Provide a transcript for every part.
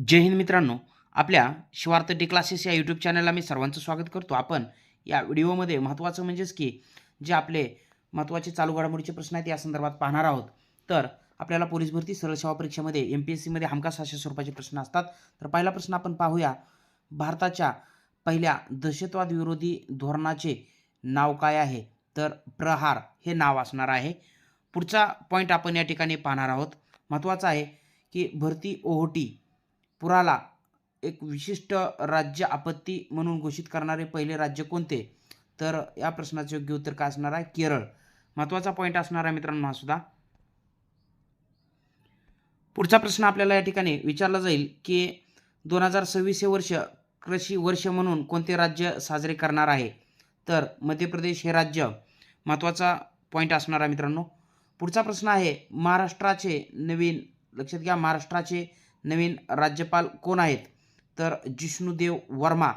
जय हिंद मित्रांनो, आपल्या Shivarth D classes या यूट्यूब चॅनलला मी सर्वांचं स्वागत करतो. आपण या व्हिडिओमध्ये महत्त्वाचं म्हणजेच की जे आपले महत्त्वाचे चालू घडामोडीचे प्रश्न आहेत या संदर्भात पाहणार आहोत. तर आपल्याला पोलीस भरती सरळ सेवा परीक्षेमध्ये MPSCमध्ये हमखास अशा स्वरूपाचे प्रश्न असतात. तर पहिला प्रश्न आपण पाहूया. भारताच्या पहिल्या दहशतवाद विरोधी धोरणाचे नाव काय आहे? तर प्रहार हे नाव असणार आहे. पुढचा पॉईंट आपण या ठिकाणी पाहणार आहोत. महत्त्वाचा आहे की भरती ओहोटी पुराला एक विशिष्ट राज्य आपत्ती म्हणून घोषित करणारे पहिले राज्य कोणते? तर या प्रश्नाचे योग्य उत्तर काय असणार आहे? केरळ. महत्त्वाचा पॉईंट असणार आहे मित्रांनो हा सुद्धा. पुढचा प्रश्न आपल्याला या ठिकाणी विचारला जाईल की 2026 हे वर्ष कृषी वर्ष म्हणून कोणते राज्य साजरे करणार आहे? तर मध्य प्रदेश हे राज्य महत्त्वाचा पॉईंट असणार आहे मित्रांनो. पुढचा प्रश्न आहे महाराष्ट्राचे नवीन, लक्षात घ्या, महाराष्ट्राचे नवीन राज्यपाल कोण आहेत? तर जिष्णुदेव वर्मा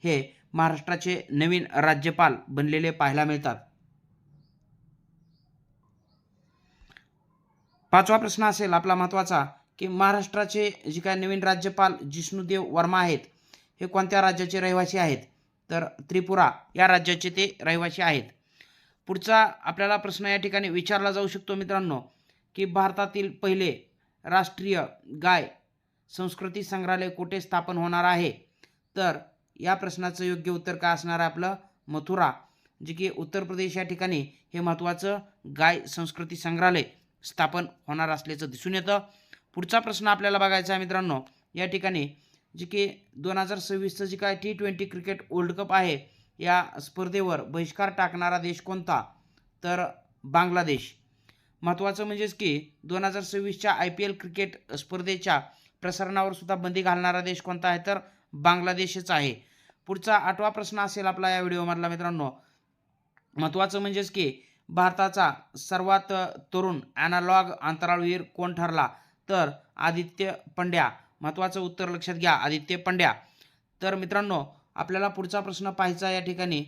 हे महाराष्ट्राचे नवीन राज्यपाल बनलेले पाहायला मिळतात. पाचवा प्रश्न असेल आपला महत्त्वाचा की महाराष्ट्राचे जे काय नवीन राज्यपाल जिष्णुदेव वर्मा आहेत हे कोणत्या राज्याचे रहिवासी आहेत? तर त्रिपुरा या राज्याचे ते रहिवासी आहेत. पुढचा आपल्याला प्रश्न या ठिकाणी विचारला जाऊ शकतो मित्रांनो की भारतातील पहिले राष्ट्रीय गाय संस्कृती संग्रहालय कुठे स्थापन होणार आहे? तर या प्रश्नाचं योग्य उत्तर काय असणार आहे? आपलं मथुरा, जे की उत्तर प्रदेश या ठिकाणी हे महत्त्वाचं गाय संस्कृती संग्रहालय स्थापन होणार असल्याचं दिसून येतं. पुढचा प्रश्न आपल्याला बघायचा आहे मित्रांनो या ठिकाणी, जे की 2026चं जे काय T20 क्रिकेट वर्ल्ड कप आहे या स्पर्धेवर बहिष्कार टाकणारा देश कोणता? तर बांगलादेश. महत्त्वाचं म्हणजेच की 2026च्या IPL क्रिकेट स्पर्धेच्या प्रसारणावर सुद्धा बंदी घालणारा देश कोणता आहे? तर बांगलादेशच आहे. पुढचा आठवा प्रश्न असेल आपला या व्हिडिओमधला मित्रांनो. महत्त्वाचं म्हणजेच की भारताचा सर्वात तरुण ॲनालॉग अंतराळवीर कोण ठरला? तर आदित्य पंड्या. महत्त्वाचं उत्तर लक्षात घ्या, आदित्य पंड्या. तर मित्रांनो आपल्याला पुढचा प्रश्न पाहायचा या ठिकाणी.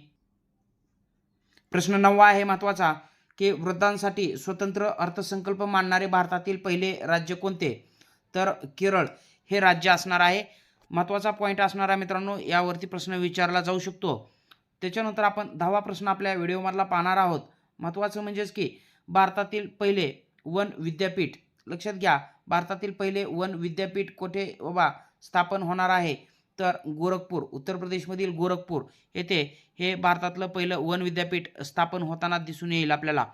प्रश्न 9 आहे महत्त्वाचा की वृद्धांसाठी स्वतंत्र अर्थसंकल्प मांडणारे भारतातील पहिले राज्य कोणते? तर केरळ हे राज्य असणार आहे. महत्त्वाचा पॉईंट असणार आहे मित्रांनो, यावरती प्रश्न विचारला जाऊ शकतो. त्याच्यानंतर आपण 10वा प्रश्न आपल्या व्हिडिओमधला पाहणार आहोत. महत्त्वाचं म्हणजेच की भारतातील पहिले वन विद्यापीठ, लक्षात घ्या, भारतातील पहिले वन विद्यापीठ कुठे बाबा स्थापन होणार आहे? तर गोरखपूर, उत्तर प्रदेशमधील गोरखपूर येथे हे भारतातलं पहिलं वन विद्यापीठ स्थापन होताना दिसून येईल आपल्याला.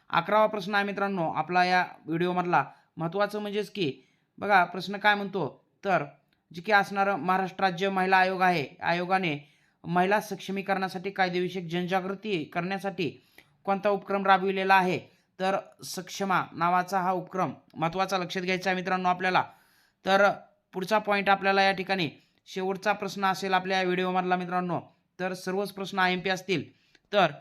11वा प्रश्न आहे मित्रांनो आपला या व्हिडिओमधला. महत्त्वाचं म्हणजेच की बघा प्रश्न काय म्हणतो, तर जे की असणारं महाराष्ट्र राज्य महिला आयोग आहे, आयोगाने महिला सक्षमीकरणासाठी कायदेविषयक जनजागृती करण्यासाठी कोणता उपक्रम राबविलेला आहे? तर सक्षमा नावाचा हा उपक्रम महत्त्वाचा लक्षात घ्यायचा आहे मित्रांनो आपल्याला. तर पुढचा पॉईंट आपल्याला या ठिकाणी शेवटचा प्रश्न असेल आपल्या व्हिडिओमधला मित्रांनो. तर सर्वच प्रश्न IMP असतील. तर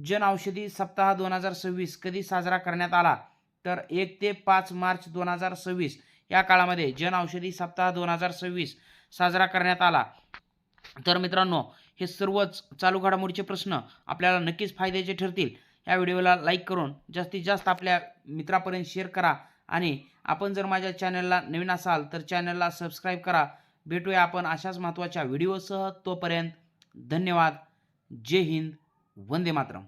जन औषधी सप्ताह 2026 कधी साजरा करण्यात आला? तर 1 ते 5 मार्च 2026 या काळामध्ये जन औषधी सप्ताह 2026 साजरा करण्यात आला. तर मित्रांनो हे सर्वच चालू घडामोडीचे प्रश्न आपल्याला नक्कीच फायद्याचे ठरतील. या व्हिडिओला लाईक करून जास्तीत जास्त आपल्या मित्रापर्यंत शेअर करा आणि आपण जर माझ्या चॅनलला नवीन असाल तर चॅनलला सबस्क्राईब करा. भेटूया आपण अशाच महत्त्वाच्या व्हिडिओसह. तोपर्यंत धन्यवाद. जय हिंद. वंदे मातरम.